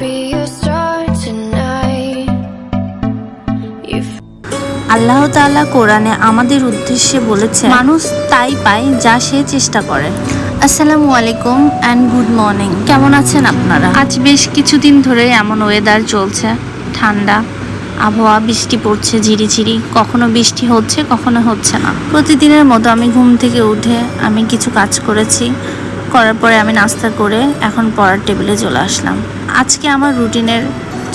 be your star tonight. আল্লাহ তাআলা কোরআনে আমাদের উদ্দেশ্যে বলেছে, মানুষ তাই পায় যা সে চেষ্টা করে। আসসালামু আলাইকুম অ্যান্ড গুড মর্নিং। কেমন আছেন আপনারা? আজ বেশ কিছুদিন ধরে এমন ওয়েদার চলছে, ঠান্ডা আবহাওয়া, বৃষ্টি পড়ছে ঝিরিঝিরি, কখনো বৃষ্টি হচ্ছে কখনো হচ্ছে না। প্রতিদিনের মতো আমি ঘুম থেকে উঠে আমি কিছু কাজ করেছি, করার পরে আমি নাস্তা করে এখন পড়ার টেবিলে চলে আসলাম। আজকে আমার রুটিনের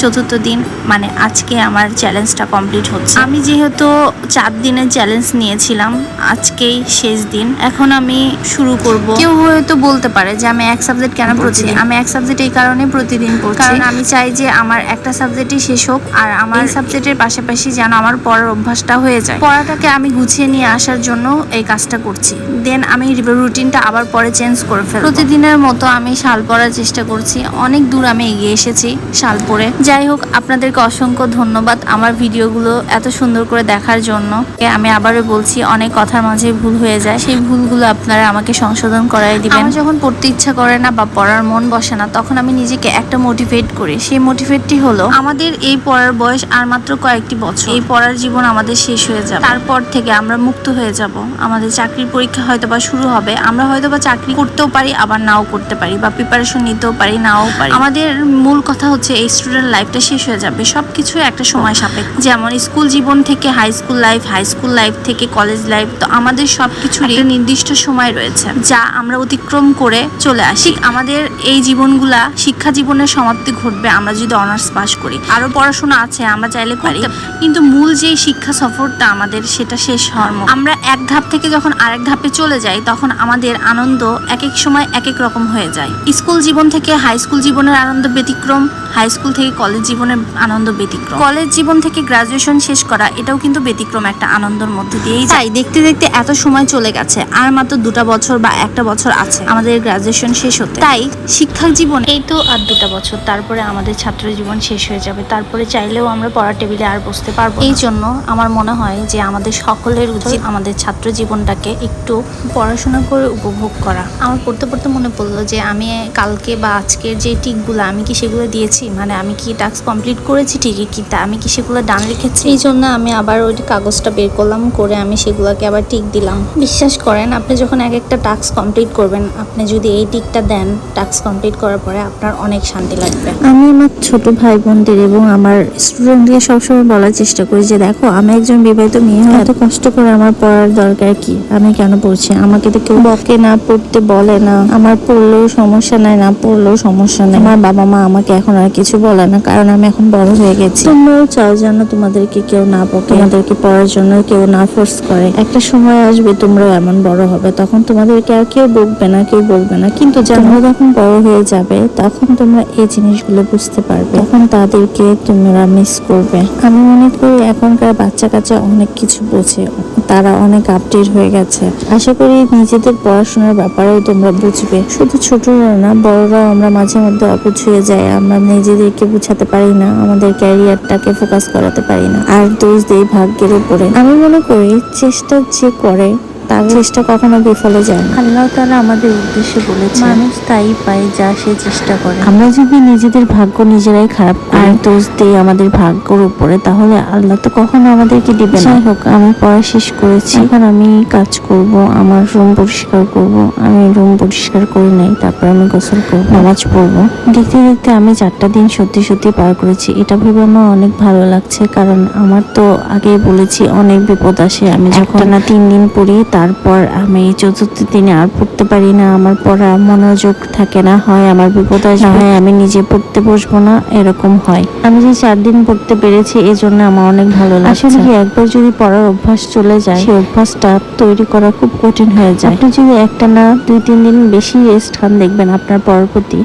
চতুর্থ দিন, মানে আজকে আমার চ্যালেঞ্জটা কমপ্লিট হচ্ছে। আমি যেহেতু 4 দিনের চ্যালেঞ্জ নিয়েছিলাম, আজকেই শেষ দিন, এখন আমি শুরু করব। কেউ হয়তো বলতে পারে যে আমি এক সাবজেক্ট কেন পড়ছি। আমি এক সাবজেক্ট এই কারণে প্রতিদিন পড়ছি, কারণ আমি চাই যে আমার একটা সাবজেক্টই শেষ হোক, আর আমার সাবজেক্টের পাশাপাশি যেন আমার পড়ার অভ্যাসটা হয়ে যায়। পড়াটাকে আমি গুছিয়ে নিয়ে আসার জন্য এই কাজটা করছি। দেন আমি রুটিনটা আবার পরে চেঞ্জ করে ফেলব। প্রতিদিনের মতো আমি শাল পরার চেষ্টা করছি। অনেক দূর আমি এগিয়ে এসেছি শাল পরে। যাই হোক, আপনাদেরকে অসংখ্য ধন্যবাদ আমার ভিডিওগুলো এত সুন্দর করে দেখার জন্য। আমি আবারও বলছি, অনেক কথার মাঝে ভুল হয়ে যায়, সেই ভুলগুলো আপনারা আমাকে সংশোধন করাই দিবেন। আমার যখন পড়তে ইচ্ছা করে না বা পড়ার মন বসে না, তখন আমি নিজেকে একটা মোটিভেট করি। সেই মোটিভেটটি হলো, আমাদের এই পড়ার বয়স আর মাত্র কয়েকটি বছর, এই পড়ার জীবন আমাদের শেষ হয়ে যাবে। তারপর থেকে আমরা মুক্ত হয়ে যাব। আমাদের চাকরির পরীক্ষা হয়তো বা শুরু হবে, আমরা হয়তো বা চাকরি করতেও পারি, আবার নাও করতে পারি, বা প্রিপারেশন নিতেও পারি, নাও পারি। আমাদের মূল কথা হচ্ছে এই স্টুডেন্ট লাইফটা শেষ হয়ে যাবে। সবকিছু একটা সময় সাপেক্ষ। যেমন স্কুল জীবন থেকে high school life, high school life থেকে কলেজ লাইফ, তো আমাদের সবকিছুরই একটা নির্দিষ্ট সময় রয়েছে যা আমরা অতিক্রম করে চলে আসি। আমাদের এই জীবনগুলা, শিক্ষা জীবনের সমাপ্তি ঘটবে আমরা যদি অনার্স পাস করি। আরো পড়াশোনা আছে, আমরা চাইলে করতে, কিন্তু মূল যে শিক্ষা সফরটা আমাদের, সেটা শেষ হওয়ার মতো। আমরা এক ধাপ থেকে যখন আরেক ধাপে চলে যাই, তখন আমাদের আনন্দ এক এক সময় এক এক রকম হয়ে যায়। স্কুল জীবন থেকে হাই স্কুল জীবনের আনন্দ ব্যতিক্রম, হাই স্কুল থেকে কলেজ জীবনের আনন্দ ব্যতিক্রম, কলেজ জীবন থেকে গ্রাজুয়েশন শেষ করা, এটাও কিন্তু ব্যতিক্রম একটা আনন্দের মধ্যে দিয়েই যায়। দেখতে দেখতে এত সময় চলে গেছে, আর মাত্র 2টা বছর বা 1টা বছর আছে আমাদের গ্রাজুয়েশন শেষ হতে। তাই শিক্ষা জীবন এই তো আর 2টা বছর, তারপরে আমাদের ছাত্র জীবন শেষ হয়ে যাবে। তারপরে চাইলেও আমরা পড়ার টেবিলে আর বসতে পারবো। এই জন্য আমার মনে হয় যে আমাদের সকলের উচিত আমাদের ছাত্র জীবনটাকে একটু পড়াশোনা করে উপভোগ করা। আমার পড়তে পড়তে মনে পড়লো যে আমি কালকে বা আজকের যে টিকগুলো, আমি কি সেগুলো দিয়েছি, মানে আমি কি টাস্ক কমপ্লিট করেছি ঠিকই, কি তা আমি কি সেগুলো ডান লিখেছি। এই জন্য আমি আবার ওই কাগজটা বের করলাম, করে আমি সেগুলোকে আবার টিক দিলাম। বিশ্বাস করেন, আপনি যখন এক একটা টাস্ক কমপ্লিট করবেন, আপনি যদি এই টিকটা দেন টাস্ক কমপ্লিট করার পরে, আপনার অনেক শান্তি লাগবে। আমি আমার ছোট ভাই বোনদের এবং আমার স্টুডেন্টকে সবসময় বলার চেষ্টা করি যে দেখো, আমি একজন বিবাহিত মেয়ে হয়ে এত কষ্ট করে আমার পড়ার দরকার কি, আমি কেন পড়ছি, আমাকে তো কেউ বকে না, পড়তে বলে না, আমার পড়লেও সমস্যা নাই, না পড়লেও সমস্যা নাই। আমার বাবা মা আমাকে এখন আর কিছু বলে না, কারণ আমি এখন বড় হয়ে গেছি। তোমরাও চাও যেন তোমাদেরকে কেউ না বকে, তোমাদেরকে পড়ার জন্য কেউ না ফোর্স করে। একটা সময় আসবে তোমরাও এমন বড় হবে, তখন তোমাদেরকে আর কেউ বকবে না, কেউ বলবে না। কিন্তু তোমরা যখন বড় হয়ে যাবে, তখন তোমরা এই জিনিসগুলো বুঝতে পারবে, তখন তাদেরকে তোমরা মিস করবে। আমি মনে করি এখনকার বাচ্চা কাচ্চা অনেক কিছু বোঝে, তারা অনেক আপডেট হয়ে গেছে। আশা করি নিজেদের পড়াশোনার ব্যাপারেও তোমরা বুঝবে। শুধু ছোটরা না, বড়রাও আমরা মাঝে মধ্যে অবুঝ হয়ে যায়। আমরা নিজেদেরকে বুঝাতে পারি না, আমাদের ক্যারিয়ারটাকে ফোকাস করাতে পারি না, আর দোষ দেই ভাগ্যের উপরে। আমি মনে করি চেষ্টা যে করে তার চেষ্টা কখনো বিফলে যায় না। আল্লাহ তাআলা আমাদের উদ্দেশ্যে বলেছে, মানুষ তাই পায় যা সে চেষ্টা করে। আমরা যদি নিজেদের ভাগ্য নিজেরাই খারাপ আর দোষ দিই আমাদের ভাগ্যের উপরে, তাহলে আল্লাহ তো কখনো আমাদেরকে দিবে না। যাই হোক, আমি পড়া শেষ করেছি, এখন আমি কাজ করব, আমার রুম পরিষ্কার করব। আমি রুম পরিষ্কার করে নেই, তারপর আমি গোসল করব, নামাজ পড়বো। দেখতে দেখতে আমি 4টা দিন সত্যি সত্যি পার করেছি। এটা ভেবে আমার অনেক ভালো লাগছে, কারণ আমার তো আগেই বলেছি অনেক বিপদ আসে। আমি যখন না 3 দিন পড়ি, তারপর আমি 4th দিনে আর পড়তে পারি না, আমার পড়া মনোযোগ থাকে না, হয় আমার বিপদ আসে, হয় আমি নিজে পড়তে বসবো না, এরকম হয়। আমি যে 4 দিন পড়তে পেরেছি, এই জন্য আমার অনেক ভালো লাগছে। আসলে একবার যদি পড়ার অভ্যাস চলে যায়, সেই অভ্যাসটা তৈরি করা খুব কঠিন হয়ে যায়। আপনি যদি একটা না 2-3 দিন বেশি রেস্ট খান, দেখবেন আপনার পড়ার প্রতি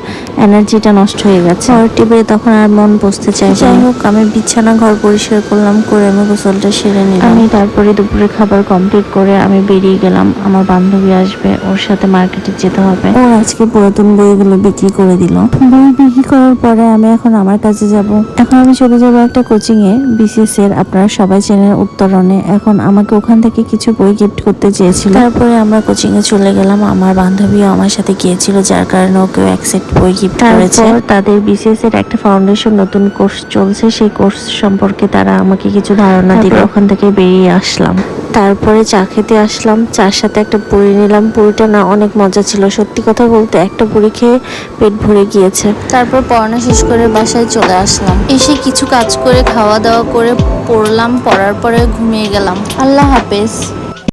এনার্জিটা নষ্ট হয়ে গেছে, পড়ার টেবিলে তখন আর মন বসতে চায়। যাই হোক, আমি বিছানা ঘর পরিষ্কার করলাম, করে আমি গোসলটা সেরে নিলাম। আমি তারপরে দুপুরে খাবার কমপ্লিট করে আমি বেরিয়ে গেলাম। আমার বান্ধবী আসবে, ওর সাথে মার্কেটে যেতে হবে। ওর আজকে পুরাতন বইগুলো বিক্রি করে দিল। বই বিক্রি করার পরে আমি এখন আমার কাছে যাব। এখন আমি চলে যাব একটা কোচিং এ, বিসিএস এর, আপনারা সবাই চেনেন, উত্তরণে। এখন আমাকে ওখান থেকে কিছু বই গিফট করতে চেয়েছিল। তারপরে আমরা কোচিং এ চলে গেলাম। আমার বান্ধবীও আমার সাথে গিয়েছিল, যার কারণে ওকেও এক সেট বই গিফট করেছে। তাদের বিসিএস এর একটা ফাউন্ডেশন নতুন কোর্স চলছে, সেই কোর্স সম্পর্কে তারা আমাকে কিছু ধারণা দিল। ওখান থেকে বেরিয়ে আসলাম। তারপরে চা খেতে আসলাম, চার সাথে একটা পুরি নিলাম। পুরিটা না অনেক মজা ছিল, সত্যি কথা বলতে একটা পুরি খেয়ে পেট ভরে গিয়েছে। তারপর পড়ানো শেষ করে বাসায় চলে আসলাম। এসে কিছু কাজ করে খাওয়া দাওয়া করে পড়লাম, পড়ার পরে ঘুমিয়ে গেলাম। আল্লাহ হাফেজ।